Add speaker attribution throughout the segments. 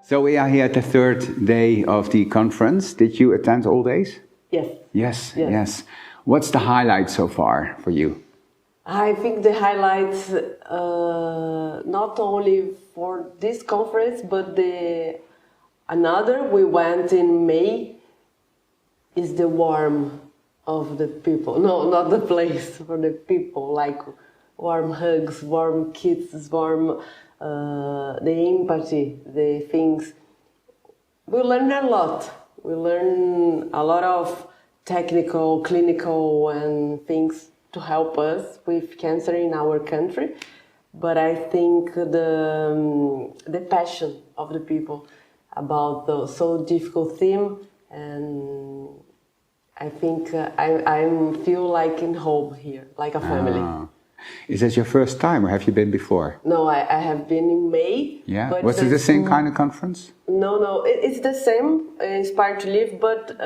Speaker 1: So we are here at the third day of the conference. Did you attend all days?
Speaker 2: Yes.
Speaker 1: Yes, yes. What's the highlight so far for you?
Speaker 2: I think the highlights, not only for this conference, but another we went in May, is the warmth of the people. No, not the place, for the people, like warm hugs, warm kisses, warm, the empathy, the things. We learn a lot. We learn a lot of technical, clinical and things to help us with cancer in our country. But I think the passion of the people about the so difficult theme, and I think I feel like in home here, like a family.
Speaker 1: Is that your first time or have you been before?
Speaker 2: No, I have been in May.
Speaker 1: Yeah, but was it the same kind of conference?
Speaker 2: No, it's the same, Inspire2Live, but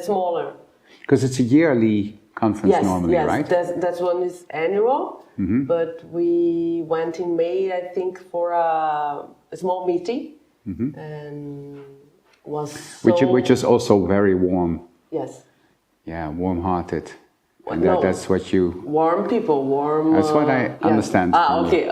Speaker 2: smaller.
Speaker 1: Because it's a yearly conference normally, right?
Speaker 2: Yes, that one is annual, but we went in May, I think, for a small meeting, and was so...
Speaker 1: Which is also very warm.
Speaker 2: Yes.
Speaker 1: Yeah, warm-hearted. And
Speaker 2: no,
Speaker 1: that's what you...
Speaker 2: Warm people, warm...
Speaker 1: That's what I understand.
Speaker 2: Okay.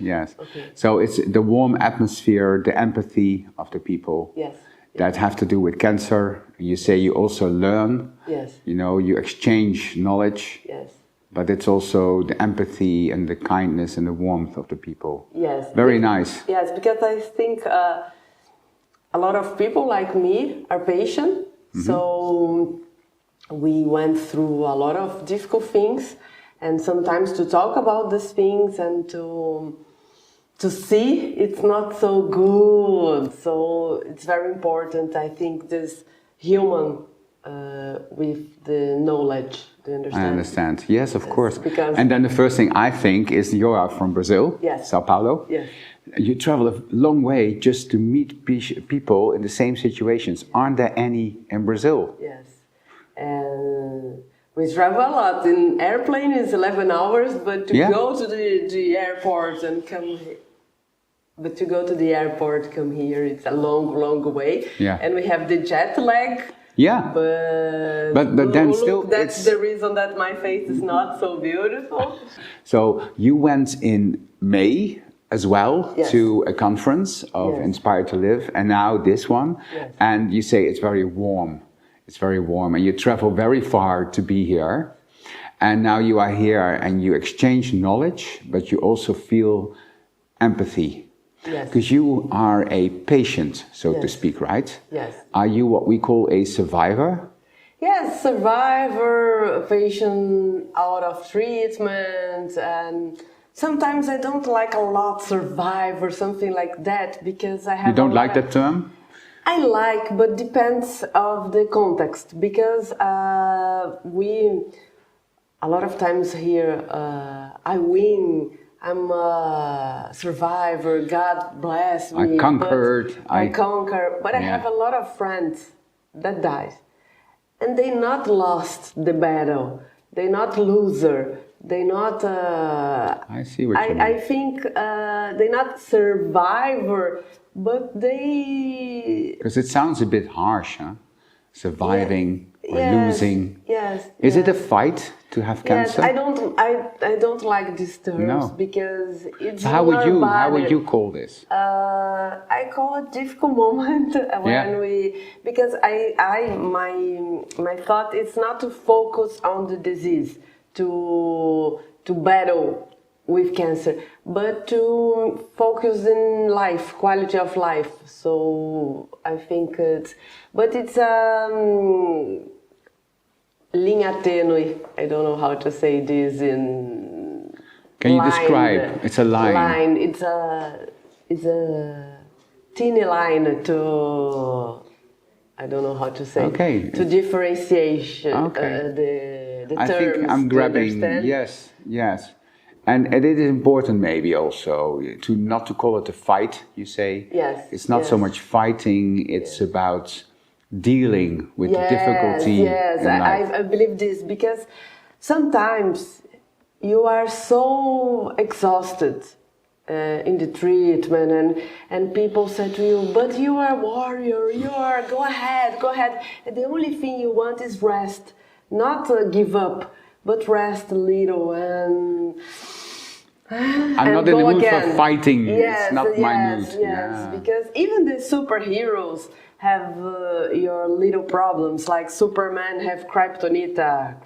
Speaker 1: Yes.
Speaker 2: Okay.
Speaker 1: So it's the warm atmosphere, the empathy of the people.
Speaker 2: Yes.
Speaker 1: That have to do with cancer. You say you also learn.
Speaker 2: Yes.
Speaker 1: You know, you exchange knowledge.
Speaker 2: Yes.
Speaker 1: But it's also the empathy and the kindness and the warmth of the people.
Speaker 2: Yes.
Speaker 1: Very nice.
Speaker 2: Yes, because I think a lot of people like me are patient. So we went through a lot of difficult things, and sometimes to talk about these things and to see it's not so good. So it's very important, I think, this human with the knowledge, the understanding.
Speaker 1: I understand. Yes, of course.
Speaker 2: Because
Speaker 1: and then the first thing I think is you are from Brazil,
Speaker 2: yes.
Speaker 1: Sao Paulo.
Speaker 2: Yes.
Speaker 1: You travel a long way just to meet people in the same situations. Aren't there any in Brazil?
Speaker 2: Yes. And we travel a lot. In airplane is 11 hours, but to go to the airport and come here. But to go to the airport, come here, it's a long way.
Speaker 1: Yeah.
Speaker 2: And we have the jet lag.
Speaker 1: Yeah.
Speaker 2: But
Speaker 1: then still...
Speaker 2: That's the reason that my face is not so beautiful.
Speaker 1: So you went in May as well to a conference of Inspire2Live, and now this one.
Speaker 2: Yes.
Speaker 1: And you say it's very warm. It's very warm, and you travel very far to be here. And now you are here and you exchange knowledge, but you also feel empathy.
Speaker 2: Yes.
Speaker 1: Because you are a patient, so to speak, right?
Speaker 2: Yes.
Speaker 1: Are you what we call a survivor?
Speaker 2: Yes, survivor, patient out of treatment, and sometimes I don't like a lot survivor, something like that, because I have...
Speaker 1: You don't like that term?
Speaker 2: I like, but depends of the context, because we, a lot of times here, I win, I'm a survivor, God bless me.
Speaker 1: I conquered.
Speaker 2: I conquer, but I have a lot of friends that died, and they not lost the battle, they not loser, they not...
Speaker 1: I see what you mean.
Speaker 2: I think they not survivor, but they...
Speaker 1: Because it sounds a bit harsh, huh? Surviving or losing.
Speaker 2: Yes.
Speaker 1: Is it a fight to have cancer?
Speaker 2: Yes, I don't like these terms because it's
Speaker 1: so how would you call this?
Speaker 2: I call it difficult moment when because my thought is not to focus on the disease, to battle with cancer, but to focus in life, quality of life. So I think it's linha tênue. I don't know how to say this in.
Speaker 1: Can you describe? It's a line.
Speaker 2: It's a teeny line to. I don't know how to say.
Speaker 1: Okay.
Speaker 2: To differentiation the terms.
Speaker 1: I think I'm grabbing. Yes. And it is important maybe also not to call it a fight, you say.
Speaker 2: Yes.
Speaker 1: It's not so much fighting, it's about dealing with the difficulty.
Speaker 2: Yes, I believe this, because sometimes you are so exhausted in the treatment, and people said to you, but you are a warrior, go ahead. And the only thing you want is rest, not give up, but rest a little and
Speaker 1: I'm not in the mood for fighting. It's not my mood.
Speaker 2: Yes,
Speaker 1: Yeah.
Speaker 2: because even the superheroes have your little problems, like Superman have kryptonita.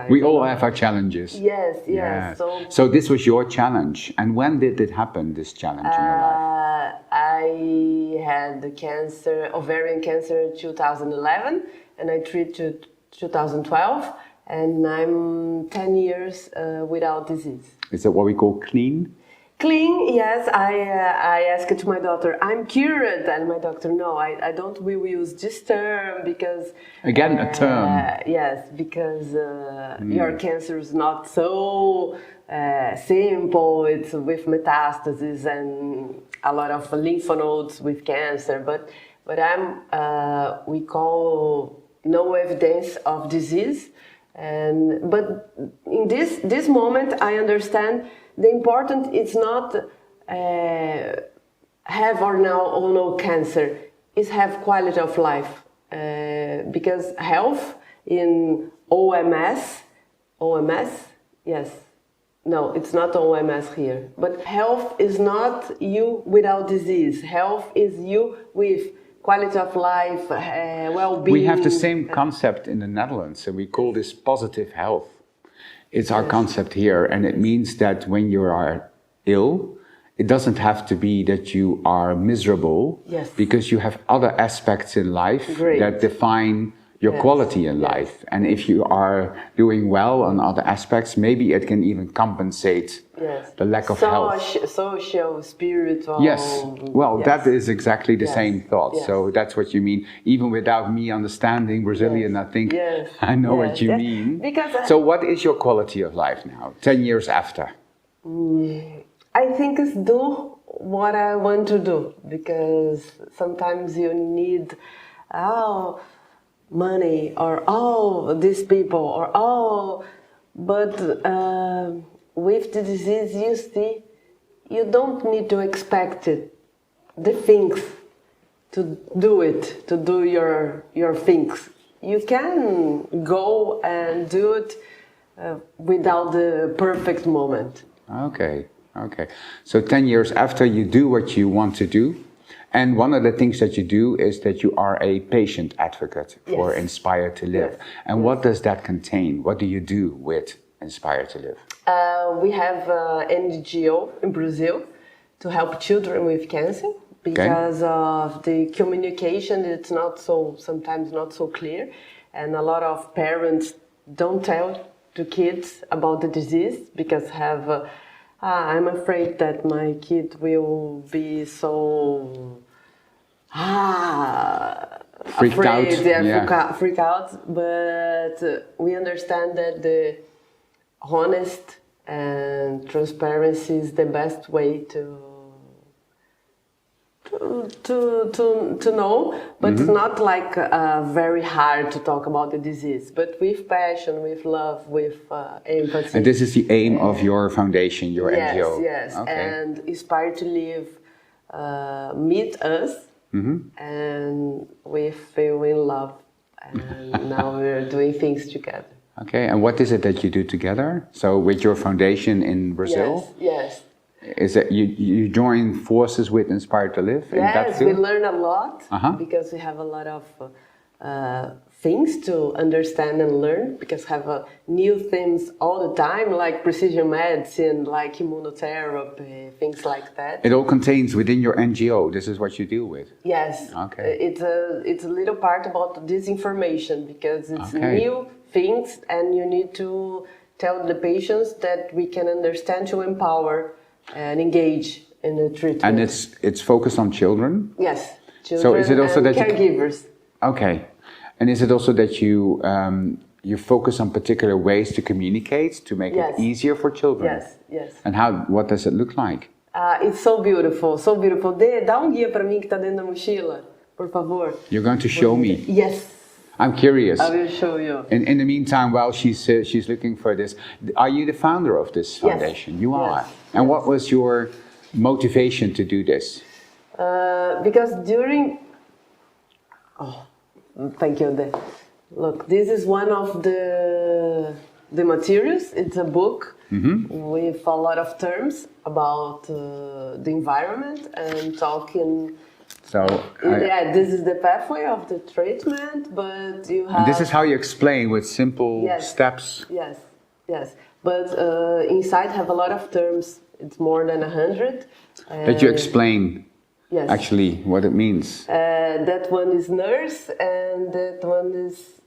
Speaker 1: We all have our challenges.
Speaker 2: Yes.
Speaker 1: Yeah. So this was your challenge. And when did it happen, this challenge in your life?
Speaker 2: I had the cancer, ovarian cancer in 2011, and I treated 2012, and I'm 10 years without disease.
Speaker 1: Is that what we call clean?
Speaker 2: Clean, yes. I asked to my doctor, I'm cured, and my doctor, no, I don't will use this term because...
Speaker 1: Again, a term.
Speaker 2: Yes, because your cancer is not so simple. It's with metastases and a lot of lymph nodes with cancer, but we call no evidence of disease. But in this moment, I understand the important is not have or no cancer, is have quality of life. Because health in OMS, yes, no, it's not OMS here. But health is not you without disease. Health is you with quality of life, well-being.
Speaker 1: We have the same concept in the Netherlands, and we call this positive health. It's our concept here, and it means that when you are ill, it doesn't have to be that you are miserable, because you have other aspects in life that define your quality in life. And if you are doing well on other aspects, maybe it can even compensate the lack of health.
Speaker 2: Social, spiritual.
Speaker 1: Yes, well, that is exactly the same thought. So that's what you mean. Even without me understanding Brazilian, I think I know what you mean. So what is your quality of life now, 10 years after?
Speaker 2: I think it's do what I want to do, because sometimes you need money or these people or but with the disease you see, you don't need to expect the things to do your things. You can go and do it without the perfect moment.
Speaker 1: Okay. So 10 years after, you do what you want to do. And one of the things that you do is that you are a patient advocate for Inspire2Live. And what does that contain? What do you do with Inspire2Live?
Speaker 2: We have an NGO in Brazil to help children with cancer because of the communication. It's sometimes not so clear. And a lot of parents don't tell to kids about the disease because I'm afraid that my kid will be so
Speaker 1: freak
Speaker 2: out. But we understand that the honest and transparency is the best way to know, but it's not like very hard to talk about the disease, but with passion, with love, with empathy.
Speaker 1: And this is the aim of your foundation, your NGO?
Speaker 2: Yes, and Inspire2Live meet us, and we fell in love, and now we're doing things together.
Speaker 1: Okay, and what is it that you do together? So with your foundation in Brazil?
Speaker 2: Yes.
Speaker 1: Is that you join forces with Inspire2Live?
Speaker 2: Yes, we learn a lot because we have a lot of things to understand and learn, because we have new things all the time, like precision medicine, like immunotherapy, things like that.
Speaker 1: It all contains within your NGO. This is what you deal with?
Speaker 2: Yes.
Speaker 1: Okay.
Speaker 2: It's a little part about disinformation, because it's new things and you need to tell the patients that we can understand to empower and engage in the treatment.
Speaker 1: And it's focused on children?
Speaker 2: Yes, children
Speaker 1: so is it also
Speaker 2: and
Speaker 1: that
Speaker 2: caregivers.
Speaker 1: Okay. And is it also that you focus on particular ways to communicate, to make it easier for children?
Speaker 2: Yes.
Speaker 1: And what does it look like?
Speaker 2: It's so beautiful, so beautiful. Dá guia para mim que está dentro da mochila, por favor.
Speaker 1: You're going to show me?
Speaker 2: Yes.
Speaker 1: I'm curious.
Speaker 2: I will show you.
Speaker 1: In the meantime, while she's looking for this, are you the founder of this foundation? You are. And what was your motivation to do this?
Speaker 2: Because during... Oh, thank you. Look, this is one of the materials. It's a book with a lot of terms about the environment and talking.
Speaker 1: So
Speaker 2: this is the pathway of the treatment, but you have.
Speaker 1: And this is how you explain with simple steps.
Speaker 2: Yes. But inside have a lot of terms. It's more than 100.
Speaker 1: That you explain.
Speaker 2: Yes.
Speaker 1: Actually, what it means.
Speaker 2: That one is nurse, and that one is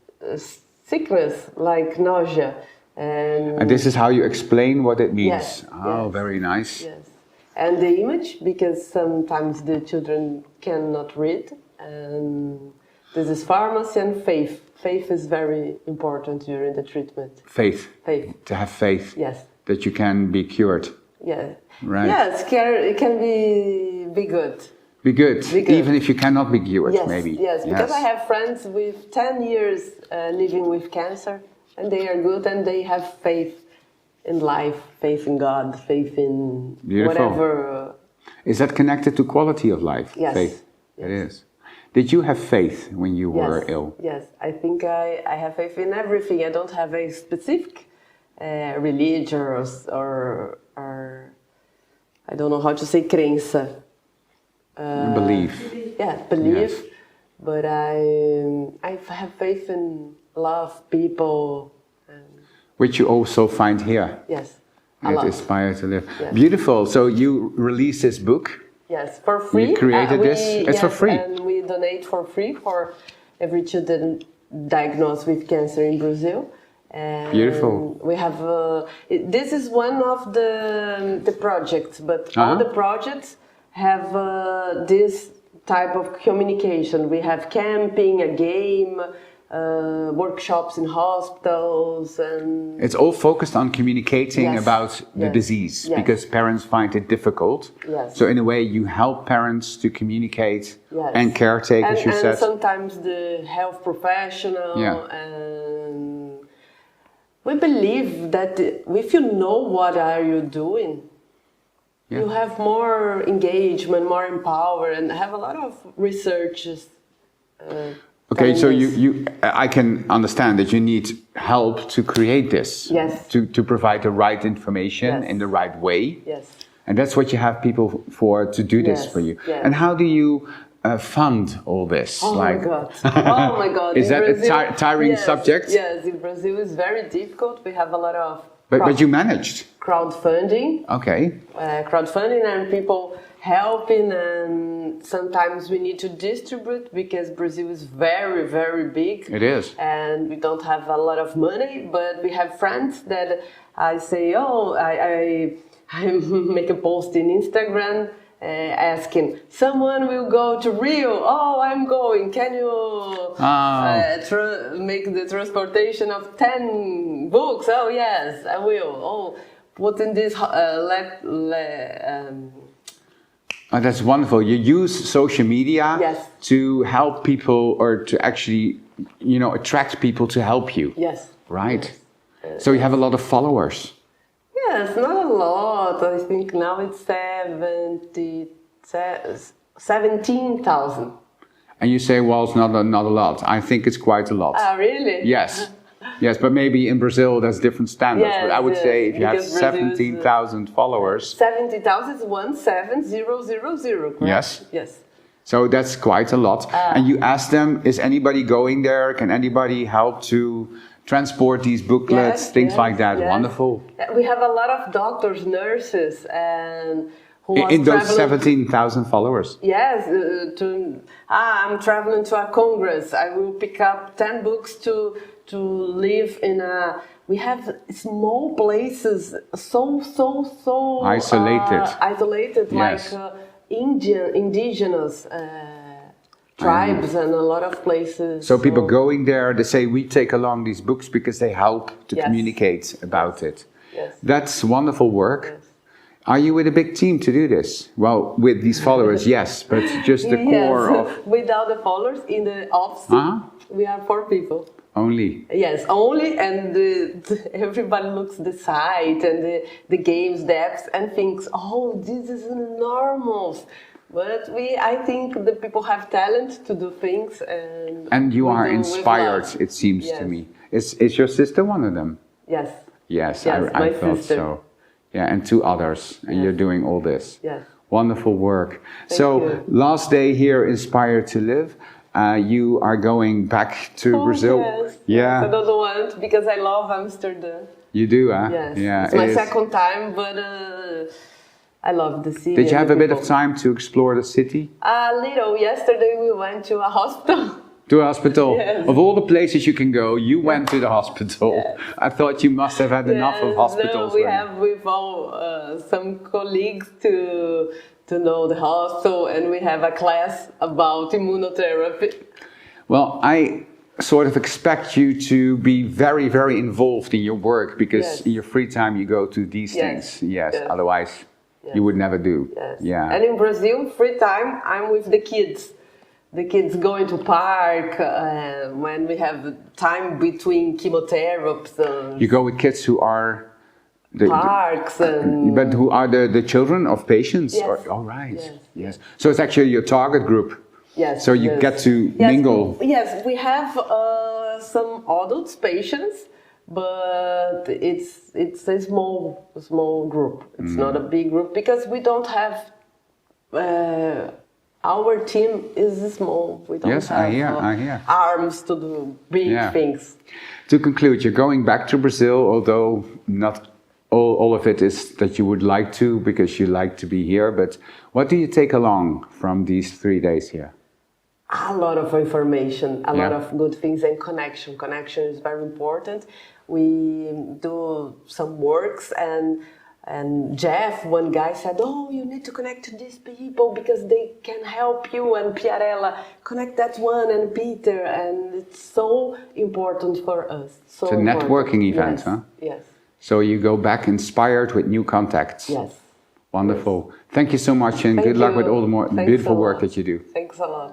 Speaker 2: sickness, like nausea.
Speaker 1: And this is how you explain what it means.
Speaker 2: Yes,
Speaker 1: oh, very nice.
Speaker 2: Yes. And the image, because sometimes the children cannot read. And this is pharmacy and faith. Faith is very important during the treatment.
Speaker 1: Faith.
Speaker 2: Faith.
Speaker 1: To have faith.
Speaker 2: Yes.
Speaker 1: That you can be cured.
Speaker 2: Yeah.
Speaker 1: Right.
Speaker 2: Yes, it can be good.
Speaker 1: Be good, even if you cannot be cured,
Speaker 2: Yes,
Speaker 1: maybe.
Speaker 2: Yes, because I have friends with 10 years living with cancer, and they are good, and they have faith in life, faith in God, faith in whatever.
Speaker 1: Is that connected to quality of life?
Speaker 2: Yes.
Speaker 1: Faith.
Speaker 2: Yes.
Speaker 1: It is. Did you have faith when you were ill?
Speaker 2: Yes, I think I have faith in everything. I don't have a specific religion or I don't know how to say crença.
Speaker 1: Belief.
Speaker 2: Yeah, belief.
Speaker 1: Yes.
Speaker 2: But I have faith in love, people.
Speaker 1: Which you also find here.
Speaker 2: Yes.
Speaker 1: At Inspire2Live.
Speaker 2: Yes.
Speaker 1: Beautiful. So you release this book.
Speaker 2: Yes, for free.
Speaker 1: You created this. It's for free.
Speaker 2: And we donate for free for every child diagnosed with cancer in Brazil. And
Speaker 1: beautiful.
Speaker 2: We have. This is one of the projects, but all the projects have this type of communication. We have camping, a game, workshops in hospitals, and
Speaker 1: it's all focused on communicating about the disease because parents find it difficult.
Speaker 2: Yes.
Speaker 1: So in a way, you help parents to communicate and caretake, as you said.
Speaker 2: And sometimes the health professional. And we believe that if you know what are you doing, you have more engagement, more empowered, and have a lot of researches.
Speaker 1: Okay, so I can understand that you need help to create this.
Speaker 2: Yes.
Speaker 1: To provide the right information in the right way.
Speaker 2: Yes.
Speaker 1: And that's what you have people for to do this for you.
Speaker 2: Yes.
Speaker 1: And how do you fund all this?
Speaker 2: Oh my God! Oh my God!
Speaker 1: Is that a tiring subject?
Speaker 2: Yes, in Brazil it's very difficult. We have a lot of.
Speaker 1: But you managed.
Speaker 2: Crowdfunding.
Speaker 1: Okay.
Speaker 2: Crowdfunding and people helping, and sometimes we need to distribute because Brazil is very, very big.
Speaker 1: It is.
Speaker 2: And we don't have a lot of money, but we have friends that I say, I make a post in Instagram asking, someone will go to Rio. Oh, I'm going. Can you make the transportation of 10 books? Oh, yes, I will. Oh, put in this...
Speaker 1: Oh, that's wonderful. You use social media to help people or to actually, attract people to help you.
Speaker 2: Yes.
Speaker 1: Right. So you have a lot of followers.
Speaker 2: Yes, not a lot. I think now it's 17,000.
Speaker 1: And you say, well, it's not a lot. I think it's quite a lot.
Speaker 2: Ah, really?
Speaker 1: Yes. Yes, but maybe in Brazil there's different standards.
Speaker 2: Yes,
Speaker 1: but I would say if you have
Speaker 2: because
Speaker 1: 17,000 followers...
Speaker 2: 70,000 is 17000, correct?
Speaker 1: Yes.
Speaker 2: Yes.
Speaker 1: So that's quite a lot. And you ask them, is anybody going there? Can anybody help to transport these booklets, things like that?
Speaker 2: Yes.
Speaker 1: Wonderful.
Speaker 2: We have a lot of doctors, nurses, and who
Speaker 1: in those 17,000 followers.
Speaker 2: Yes, I'm traveling to a congress. I will pick up 10 books to live in a. We have small places, so
Speaker 1: isolated.
Speaker 2: Isolated,
Speaker 1: yes.
Speaker 2: like indigenous tribes and a lot of places.
Speaker 1: So people going there, they say we take along these books because they help to communicate about it.
Speaker 2: Yes.
Speaker 1: That's wonderful work.
Speaker 2: Yes.
Speaker 1: Are you with a big team to do this? Well, with these followers, yes, but just the core of...
Speaker 2: Without the followers in the office, we are 4 people.
Speaker 1: Only.
Speaker 2: Yes, only, and everybody looks the site and the games, the apps, and thinks, oh, this is normal. But I think the people have talent to do things,
Speaker 1: And you
Speaker 2: we
Speaker 1: are
Speaker 2: do with
Speaker 1: inspired,
Speaker 2: love.
Speaker 1: it seems
Speaker 2: Yes.
Speaker 1: to me. Is your sister one of them?
Speaker 2: Yes.
Speaker 1: Yes,
Speaker 2: Yes,
Speaker 1: I
Speaker 2: my
Speaker 1: thought
Speaker 2: sister.
Speaker 1: so. Yeah, and two others, and
Speaker 2: Yes.
Speaker 1: you're doing all this.
Speaker 2: Yes.
Speaker 1: Wonderful work.
Speaker 2: Thank
Speaker 1: So,
Speaker 2: you.
Speaker 1: last day here, Inspire2Live, you are going back to
Speaker 2: Oh,
Speaker 1: Brazil.
Speaker 2: yes.
Speaker 1: Yeah,
Speaker 2: Yes, I don't want because I love Amsterdam.
Speaker 1: you do, huh?
Speaker 2: Yes.
Speaker 1: Yeah,
Speaker 2: It's my
Speaker 1: it is.
Speaker 2: second time, but I love the city.
Speaker 1: Did you
Speaker 2: and
Speaker 1: have a
Speaker 2: the
Speaker 1: bit of
Speaker 2: people.
Speaker 1: time to explore the city?
Speaker 2: A little. Yesterday we went to a hospital.
Speaker 1: To a hospital.
Speaker 2: Yes.
Speaker 1: Of all the places you can go, you went to the hospital.
Speaker 2: Yes.
Speaker 1: I thought you must have had enough of
Speaker 2: Yes,
Speaker 1: hospitals.
Speaker 2: no, we
Speaker 1: then.
Speaker 2: have with all some colleagues to know the hospital, and we have a class about immunotherapy.
Speaker 1: Well, I sort of expect you to be very, very involved in your work because
Speaker 2: Yes.
Speaker 1: in your free time you go to these
Speaker 2: Yes.
Speaker 1: things. Yes,
Speaker 2: Yes.
Speaker 1: otherwise
Speaker 2: Yes.
Speaker 1: you would never do.
Speaker 2: Yes.
Speaker 1: Yeah.
Speaker 2: And in Brazil, free time, I'm with the kids. The kids going to park when we have time between chemotherapies and
Speaker 1: You go with kids who are
Speaker 2: parks and
Speaker 1: but who are the children of patients?
Speaker 2: Yes.
Speaker 1: All right.
Speaker 2: Yes.
Speaker 1: Yes. So it's actually your target group.
Speaker 2: yes.
Speaker 1: So you
Speaker 2: yes.
Speaker 1: get to
Speaker 2: Yes,
Speaker 1: mingle.
Speaker 2: Yes, we have some adults patients, but it's a small group. It's not a big group because we don't have. Our team is small. We don't
Speaker 1: Yes,
Speaker 2: have
Speaker 1: I hear.
Speaker 2: arms to do big
Speaker 1: Yeah.
Speaker 2: things.
Speaker 1: To conclude, you're going back to Brazil, although not all of it is that you would like to because you like to be here. But what do you take along from these 3 days here?
Speaker 2: A lot of information, a lot
Speaker 1: Yeah.
Speaker 2: of good things, and connection. Connection is very important. We do some works, and Jeff, one guy said, "Oh, you need to connect to these people because they can help you." And Piarella, connect that one, and Peter, and it's so important for us. So
Speaker 1: It's a
Speaker 2: important.
Speaker 1: networking event,
Speaker 2: Yes.
Speaker 1: huh?
Speaker 2: Yes.
Speaker 1: So you go back inspired with new contacts.
Speaker 2: Yes.
Speaker 1: Wonderful. Thank you so much and
Speaker 2: Thank
Speaker 1: good luck
Speaker 2: you.
Speaker 1: with all the more
Speaker 2: Thanks
Speaker 1: beautiful
Speaker 2: a
Speaker 1: work
Speaker 2: lot.
Speaker 1: that you do.
Speaker 2: Thanks a lot.